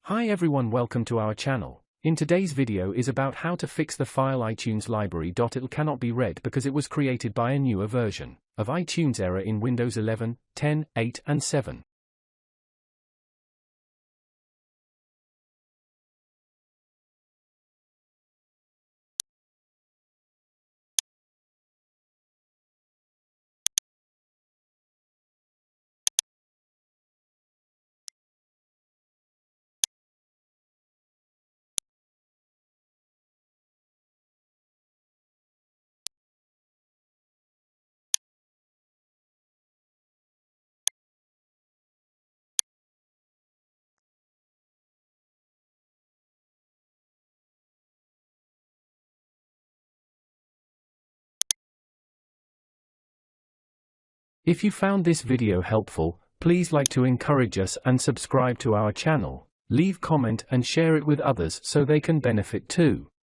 Hi everyone, welcome to our channel. In today's video is about how to fix the file iTunes Library.itl cannot be read because it was created by a newer version of iTunes error in Windows 11, 10, 8 and 7. If you found this video helpful, please like to encourage us and subscribe to our channel, leave comment and share it with others so they can benefit too.